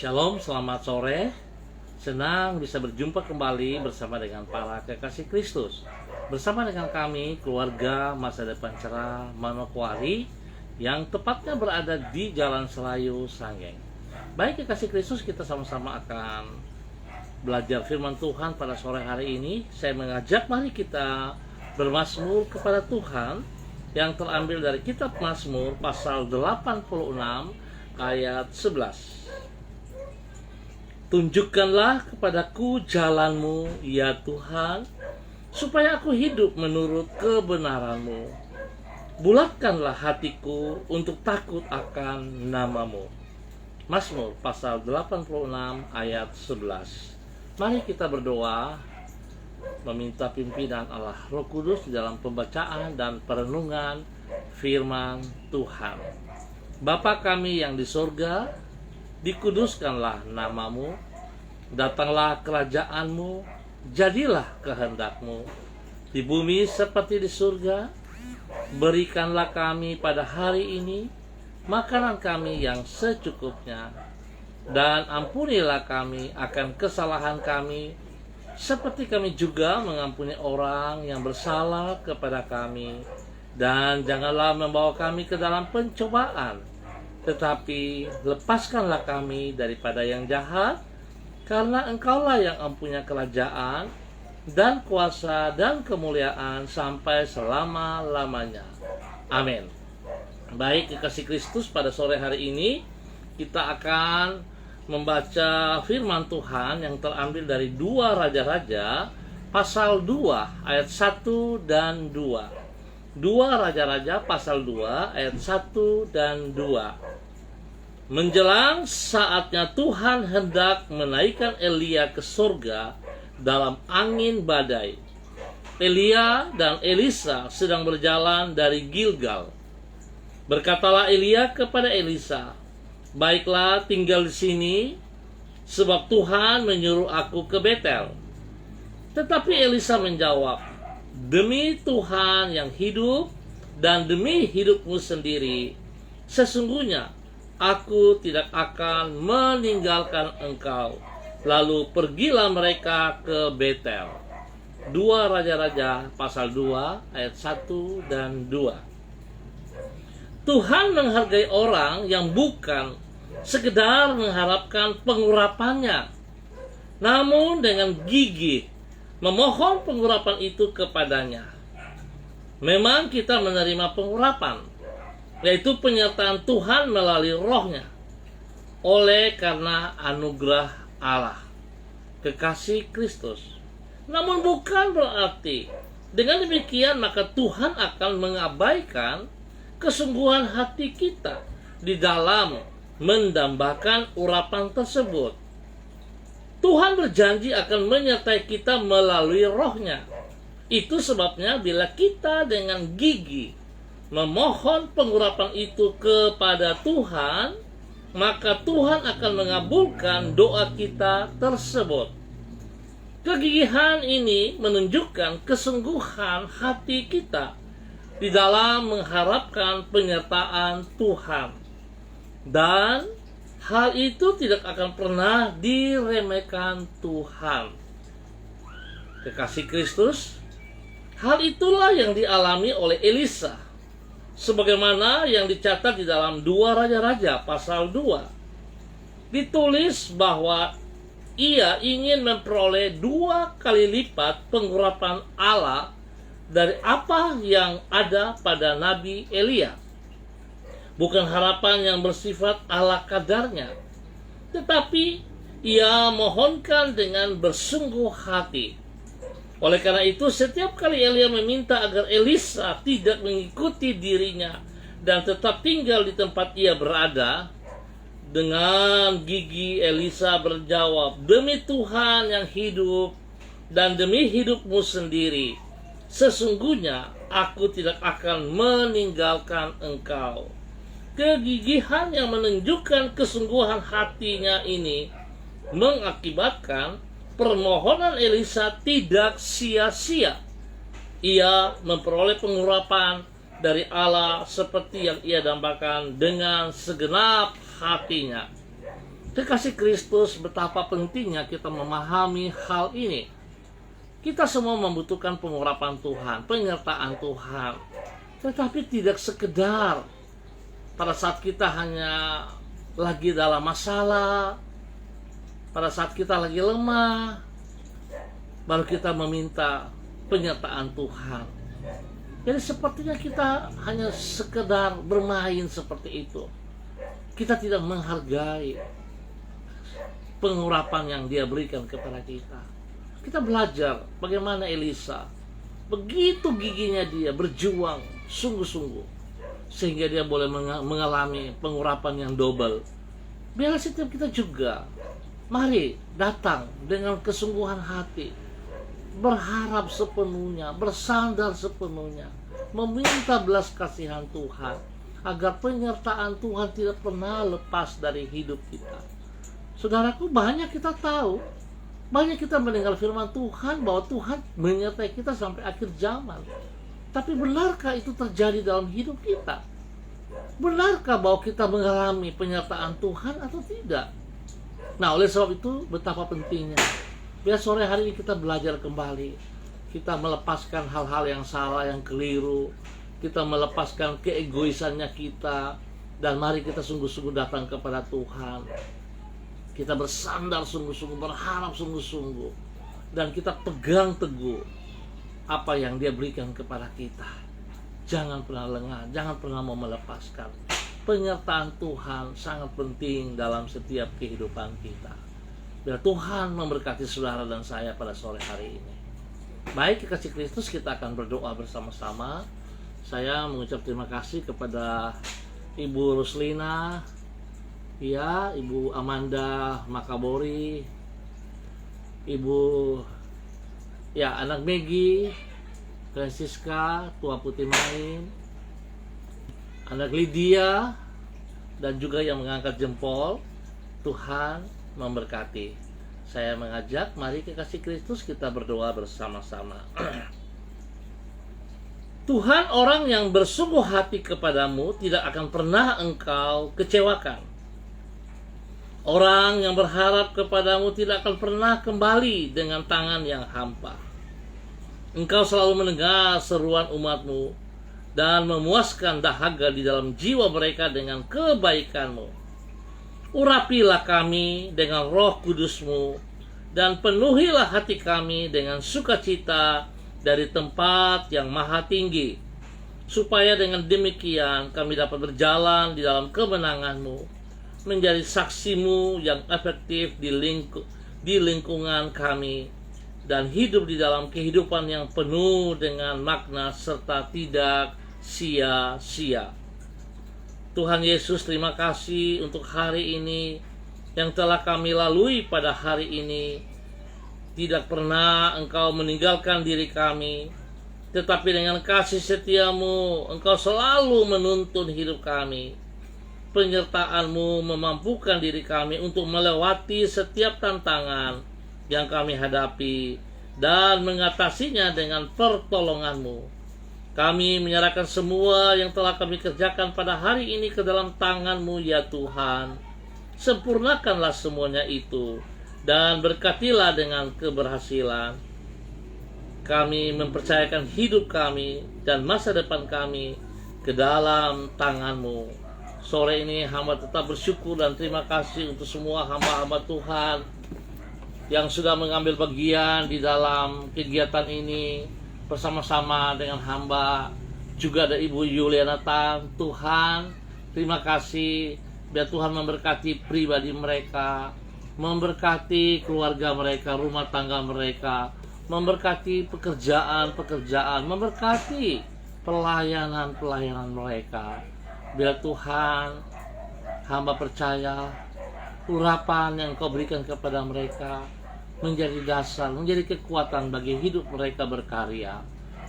Shalom, selamat sore. Senang bisa berjumpa kembali bersama dengan para kekasih Kristus. Bersama dengan kami, keluarga Masa Depan Cerah Manokwari yang tepatnya berada di Jalan Selayu, Sanggeng. Baik kekasih Kristus, kita sama-sama akan belajar firman Tuhan pada sore hari ini. Saya mengajak mari kita bermazmur kepada Tuhan yang terambil dari kitab Mazmur pasal 86 ayat 11. Tunjukkanlah kepadaku jalan-Mu, ya Tuhan, supaya aku hidup menurut kebenaran-Mu. Bulatkanlah hatiku untuk takut akan nama-Mu. Mazmur pasal 86 ayat 11. Mari kita berdoa meminta pimpinan Allah Roh Kudus di dalam pembacaan dan perenungan firman Tuhan. Bapa kami yang di surga, dikuduskanlah nama-Mu, datanglah kerajaan-Mu, jadilah kehendak-Mu di bumi seperti di surga. Berikanlah kami pada hari ini makanan kami yang secukupnya, dan ampunilah kami akan kesalahan kami, seperti kami juga mengampuni orang yang bersalah kepada kami. Dan janganlah membawa kami ke dalam pencobaan, tetapi lepaskanlah kami daripada yang jahat, karena Engkaulah yang mempunyai kerajaan dan kuasa dan kemuliaan sampai selama-lamanya. Amin. Baik kekasih Kristus, pada sore hari ini kita akan membaca firman Tuhan yang terambil dari 2 Raja-Raja pasal 2 ayat 1 dan 2. 2 Raja-Raja pasal 2 ayat 1 dan 2. Menjelang saatnya Tuhan hendak menaikkan Elia ke surga dalam angin badai. Elia dan Elisa sedang berjalan dari Gilgal. Berkatalah Elia kepada Elisa, "Baiklah, tinggal di sini, sebab Tuhan menyuruh aku ke Betel." Tetapi Elisa menjawab, "Demi Tuhan yang hidup dan demi hidupmu sendiri, sesungguhnya aku tidak akan meninggalkan engkau." Lalu pergilah mereka ke Betel. 2 Raja-Raja pasal 2 ayat 1 dan 2. Tuhan menghargai orang yang bukan sekedar mengharapkan pengurapannya, namun dengan gigih memohon pengurapan itu kepadanya. Memang kita menerima pengurapan, yaitu penyertaan Tuhan melalui Roh-Nya, oleh karena anugerah Allah, kekasih Kristus. Namun bukan berarti dengan demikian maka Tuhan akan mengabaikan kesungguhan hati kita di dalam mendambakan urapan tersebut. Tuhan berjanji akan menyertai kita melalui Roh-Nya. Itu sebabnya bila kita dengan gigih memohon pengurapan itu kepada Tuhan, maka Tuhan akan mengabulkan doa kita tersebut. Kegigihan ini menunjukkan kesungguhan hati kita di dalam mengharapkan penyertaan Tuhan. Dan hal itu tidak akan pernah diremehkan Tuhan. Kekasih Kristus, hal itulah yang dialami oleh Elisa, sebagaimana yang dicatat di dalam 2 Raja-Raja pasal 2. Ditulis bahwa ia ingin memperoleh 2 kali lipat pengurapan Allah dari apa yang ada pada Nabi Elia. Bukan harapan yang bersifat ala kadarnya, tetapi ia mohonkan dengan bersungguh hati. Oleh karena itu, setiap kali Elia meminta agar Elisa tidak mengikuti dirinya dan tetap tinggal di tempat ia berada, dengan gigih Elisa berjawab, "Demi Tuhan yang hidup dan demi hidupmu sendiri, sesungguhnya aku tidak akan meninggalkan engkau." Kegigihan yang menunjukkan kesungguhan hatinya ini mengakibatkan permohonan Elisa tidak sia-sia. Ia memperoleh pengurapan dari Allah seperti yang ia dambakan dengan segenap hatinya. Kekasih Kristus, betapa pentingnya kita memahami hal ini. Kita semua membutuhkan pengurapan Tuhan, penyertaan Tuhan. Tetapi tidak sekedar pada saat kita hanya lagi dalam masalah, pada saat kita lagi lemah, baru kita meminta penyertaan Tuhan. Jadi sepertinya kita hanya sekedar bermain seperti itu. Kita tidak menghargai pengurapan yang Dia berikan kepada kita. Kita belajar bagaimana Elisa, begitu giginya dia berjuang sungguh-sungguh, sehingga dia boleh mengalami pengurapan yang double. Biarlah setiap kita juga, mari datang dengan kesungguhan hati, berharap sepenuhnya, bersandar sepenuhnya, meminta belas kasihan Tuhan, agar penyertaan Tuhan tidak pernah lepas dari hidup kita. Saudaraku, banyak kita tahu, banyak kita mendengar firman Tuhan bahwa Tuhan menyertai kita sampai akhir zaman. Tapi benarkah itu terjadi dalam hidup kita? Benarkah bahwa kita mengalami penyertaan Tuhan atau tidak? Nah, oleh sebab itu betapa pentingnya biar sore hari ini kita belajar kembali. Kita melepaskan hal-hal yang salah, yang keliru. Kita melepaskan keegoisannya kita. Dan mari kita sungguh-sungguh datang kepada Tuhan. Kita bersandar sungguh-sungguh, berharap sungguh-sungguh. Dan kita pegang teguh apa yang Dia berikan kepada kita. Jangan pernah lengah, jangan pernah mau melepaskan. Penyertaan Tuhan sangat penting dalam setiap kehidupan kita. Biar Tuhan memberkati saudara dan saya pada sore hari ini. Baik, kekasih Kristus, kita akan berdoa bersama-sama. Saya mengucap terima kasih kepada Ibu Ruslina, ya, Ibu Amanda Makabori, Ibu anak Megi, Francisca, Tua Putih Main, anak Lydia, dan juga yang mengangkat jempol. Tuhan memberkati. Saya mengajak, mari kekasih Kristus, kita berdoa bersama-sama. Tuhan, orang yang bersungguh hati kepadamu tidak akan pernah Engkau kecewakan. Orang yang berharap kepadamu tidak akan pernah kembali dengan tangan yang hampa. Engkau selalu mendengar seruan umatmu dan memuaskan dahaga di dalam jiwa mereka dengan kebaikanmu. Urapilah kami dengan Roh Kudus-Mu dan penuhilah hati kami dengan sukacita dari tempat yang maha tinggi, supaya dengan demikian kami dapat berjalan di dalam kemenangan-Mu, menjadi saksi-Mu yang efektif di lingkungan kami, dan hidup di dalam kehidupan yang penuh dengan makna serta tidak sia-sia. Tuhan Yesus, terima kasih untuk hari ini yang telah kami lalui pada hari ini. Tidak pernah Engkau meninggalkan diri kami, tetapi dengan kasih setia-Mu Engkau selalu menuntun hidup kami. Penyertaan-Mu memampukan diri kami untuk melewati setiap tantangan yang kami hadapi dan mengatasinya dengan pertolongan-Mu. Kami menyerahkan semua yang telah kami kerjakan pada hari ini ke dalam tangan-Mu, ya Tuhan. Sempurnakanlah semuanya itu dan berkatilah dengan keberhasilan. Kami mempercayakan hidup kami dan masa depan kami ke dalam tangan-Mu. Sore ini hamba tetap bersyukur dan terima kasih untuk semua hamba-hamba Tuhan yang sudah mengambil bagian di dalam kegiatan ini bersama-sama dengan hamba. Juga ada Ibu Yuliana Tan. Tuhan, terima kasih. Biar Tuhan memberkati pribadi mereka, memberkati keluarga mereka, rumah tangga mereka, memberkati pekerjaan-pekerjaan, memberkati pelayanan-pelayanan mereka. Biar Tuhan, hamba percaya urapan yang Kau berikan kepada mereka menjadi dasar, menjadi kekuatan bagi hidup mereka berkarya.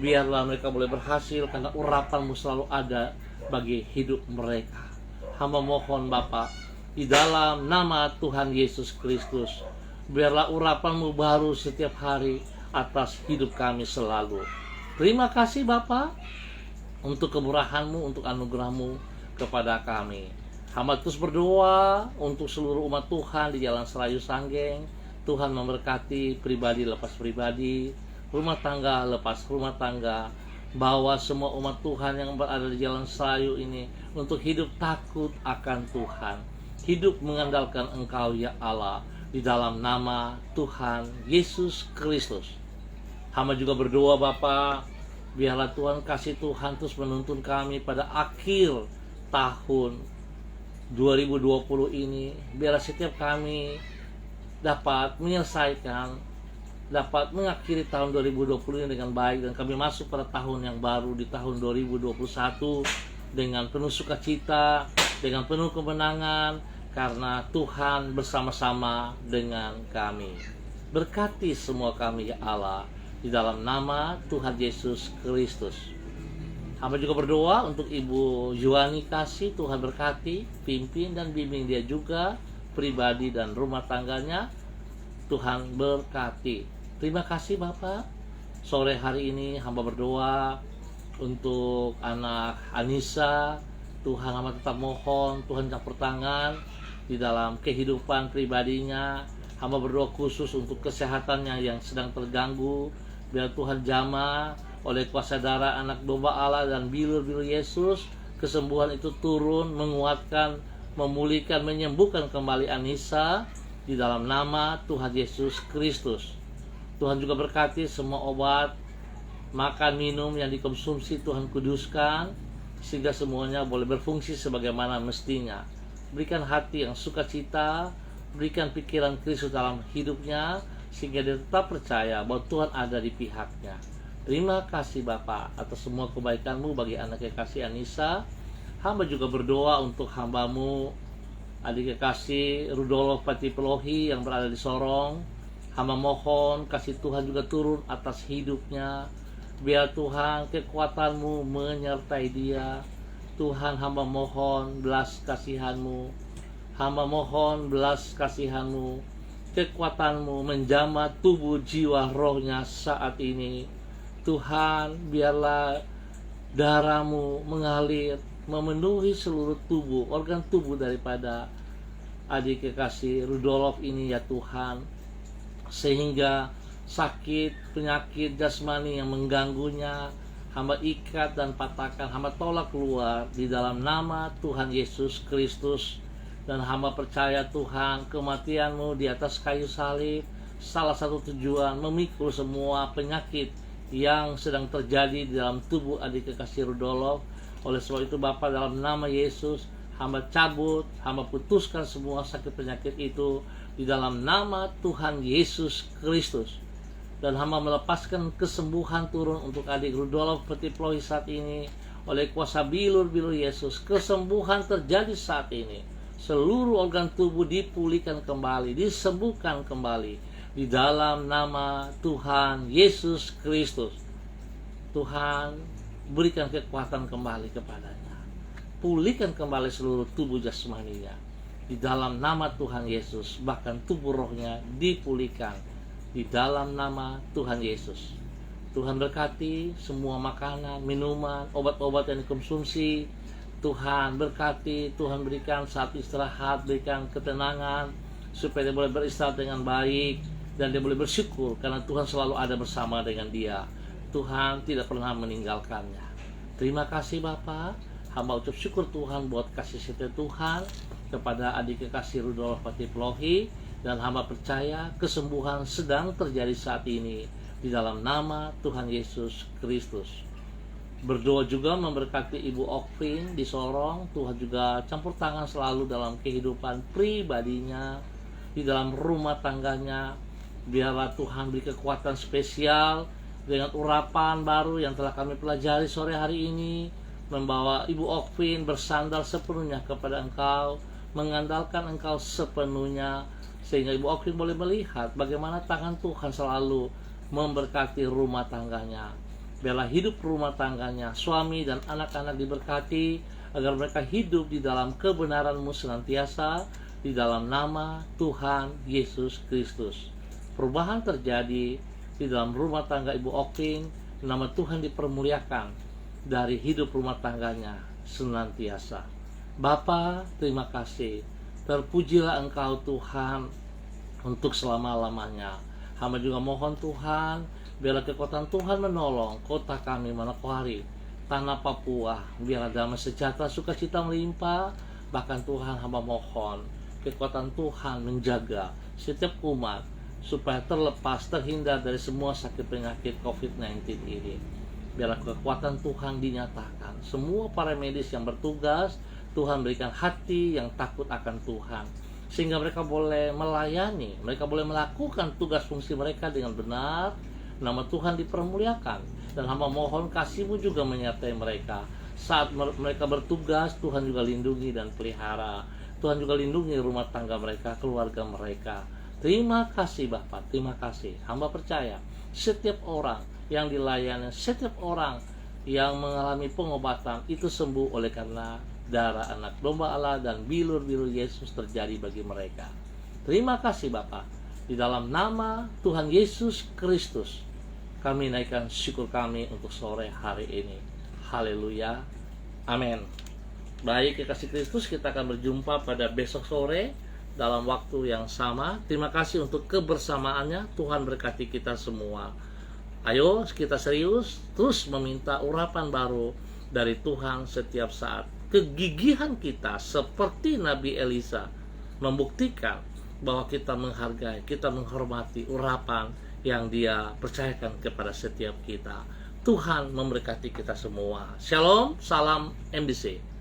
Biarlah mereka boleh berhasil karena urapan-Mu selalu ada bagi hidup mereka. Hamba mohon Bapa, di dalam nama Tuhan Yesus Kristus, biarlah urapan-Mu baru setiap hari atas hidup kami selalu. Terima kasih Bapa untuk kemurahan-Mu, untuk anugerah-Mu kepada kami. Hamba terus berdoa untuk seluruh umat Tuhan di Jalan Serayu Sanggeng. Tuhan memberkati pribadi lepas pribadi, rumah tangga lepas rumah tangga. Bawa semua umat Tuhan yang berada di Jalan Serayu ini untuk hidup takut akan Tuhan, hidup mengandalkan Engkau ya Allah, di dalam nama Tuhan Yesus Kristus. Hamba juga berdoa Bapa, biarlah Tuhan kasih Tuhan terus menuntun kami pada akhir tahun 2020 ini. Biarlah setiap kami dapat menyelesaikan, dapat mengakhiri tahun 2020 ini dengan baik, dan kami masuk pada tahun yang baru di tahun 2021 dengan penuh sukacita, dengan penuh kemenangan, karena Tuhan bersama-sama dengan kami. Berkati semua kami ya Allah, di dalam nama Tuhan Yesus Kristus. Hamba juga berdoa untuk Ibu Yuani Kasih, Tuhan berkati, pimpin dan bimbing dia juga, pribadi dan rumah tangganya. Tuhan berkati. Terima kasih Bapak. Sore hari ini hamba berdoa untuk anak Anissa. Tuhan hamba tetap mohon Tuhan campur tangan di dalam kehidupan pribadinya. Hamba berdoa khusus untuk kesehatannya yang sedang terganggu. Biar Tuhan jamah oleh kuasa darah anak domba Allah dan bilur-bilur Yesus, kesembuhan itu turun, menguatkan, memulihkan, menyembuhkan kembali Anissa di dalam nama Tuhan Yesus Kristus. Tuhan juga berkati semua obat, makan, minum yang dikonsumsi Tuhan kuduskan, sehingga semuanya boleh berfungsi sebagaimana mestinya. Berikan hati yang sukacita, berikan pikiran Kristus dalam hidupnya, sehingga dia tetap percaya bahwa Tuhan ada di pihaknya. Terima kasih Bapa atas semua kebaikan-Mu bagi anak kekasih Anissa. Hamba juga berdoa untuk hamba-Mu, adik kekasih Rudolf Patipelohi yang berada di Sorong. Hamba mohon kasih Tuhan juga turun atas hidupnya. Biar Tuhan kekuatan-Mu menyertai dia. Tuhan hamba mohon belas kasihan-Mu. Hamba mohon belas kasihan-Mu, kekuatan-Mu menjamah tubuh jiwa rohnya saat ini. Tuhan, biarlah darah-Mu mengalir, memenuhi seluruh tubuh, organ tubuh daripada adik kekasih Rudolf ini ya Tuhan, sehingga sakit, penyakit jasmani yang mengganggunya, hamba ikat dan patahkan, hamba tolak keluar di dalam nama Tuhan Yesus Kristus. Dan hamba percaya Tuhan, kematian-Mu di atas kayu salib salah satu tujuan memikul semua penyakit yang sedang terjadi di dalam tubuh adik kekasih Rudolf. Oleh sebab itu Bapa, dalam nama Yesus hamba cabut, hamba putuskan semua sakit penyakit itu di dalam nama Tuhan Yesus Kristus. Dan hamba melepaskan kesembuhan turun untuk adik Rudolf Petipelohi saat ini oleh kuasa bilur-bilur Yesus. Kesembuhan terjadi saat ini, seluruh organ tubuh dipulihkan kembali, disembuhkan kembali di dalam nama Tuhan Yesus Kristus. Tuhan, berikan kekuatan kembali kepadanya, pulihkan kembali seluruh tubuh jasmaninya di dalam nama Tuhan Yesus. Bahkan tubuh rohnya dipulihkan di dalam nama Tuhan Yesus. Tuhan berkati semua makanan, minuman, obat-obat yang dikonsumsi. Tuhan berkati, Tuhan berikan saat istirahat, berikan ketenangan supaya dia boleh beristirahat dengan baik, dan dia boleh bersyukur karena Tuhan selalu ada bersama dengan dia. Tuhan tidak pernah meninggalkannya. Terima kasih Bapa. Hamba ucap syukur Tuhan buat kasih setia Tuhan kepada adik kekasih Rudolf Patipelohi, dan hamba percaya kesembuhan sedang terjadi saat ini di dalam nama Tuhan Yesus Kristus. Berdoa juga memberkati Ibu Okvin di Sorong. Tuhan juga campur tangan selalu dalam kehidupan pribadinya, di dalam rumah tangganya. Biarlah Tuhan beri kekuatan spesial dengan urapan baru yang telah kami pelajari sore hari ini, membawa Ibu Okvin bersandar sepenuhnya kepada Engkau, mengandalkan Engkau sepenuhnya, sehingga Ibu Okvin boleh melihat bagaimana tangan Tuhan selalu memberkati rumah tangganya. Biarlah hidup rumah tangganya, suami dan anak-anak diberkati, agar mereka hidup di dalam kebenaran-Mu senantiasa, di dalam nama Tuhan Yesus Kristus. Perubahan terjadi di dalam rumah tangga Ibu Okvin, nama Tuhan dipermuliakan dari hidup rumah tangganya senantiasa. Bapa, terima kasih. Terpujilah Engkau Tuhan untuk selama-lamanya. Hamba juga mohon Tuhan, biarlah kekuatan Tuhan menolong kota kami Manokwari, tanah Papua, biarlah damai sejahtera sukacita melimpah. Bahkan Tuhan, hamba mohon kekuatan Tuhan menjaga setiap umat supaya terlepas, terhindar dari semua sakit penyakit COVID-19 ini. Biarlah kekuatan Tuhan dinyatakan. Semua para medis yang bertugas, Tuhan berikan hati yang takut akan Tuhan, sehingga mereka boleh melayani, mereka boleh melakukan tugas fungsi mereka dengan benar. Nama Tuhan dipermuliakan. Dan hamba mohon kasih-Mu juga menyertai mereka. Saat mereka bertugas, Tuhan juga lindungi dan pelihara. Tuhan juga lindungi rumah tangga mereka, keluarga mereka. Terima kasih Bapak, terima kasih. Hamba percaya setiap orang yang dilayani, setiap orang yang mengalami pengobatan itu sembuh oleh karena darah anak domba Allah dan bilur-bilur Yesus terjadi bagi mereka. Terima kasih Bapak. Di dalam nama Tuhan Yesus Kristus, kami naikkan syukur kami untuk sore hari ini. Haleluya. Amin. Baik, kekasih Kristus, kita akan berjumpa pada besok sore dalam waktu yang sama. Terima kasih untuk kebersamaannya. Tuhan berkati kita semua. Ayo kita serius terus meminta urapan baru dari Tuhan setiap saat. Kegigihan kita seperti Nabi Elisa membuktikan bahwa kita menghargai, kita menghormati urapan yang Dia percayakan kepada setiap kita. Tuhan memberkati kita semua. Shalom, salam MBC.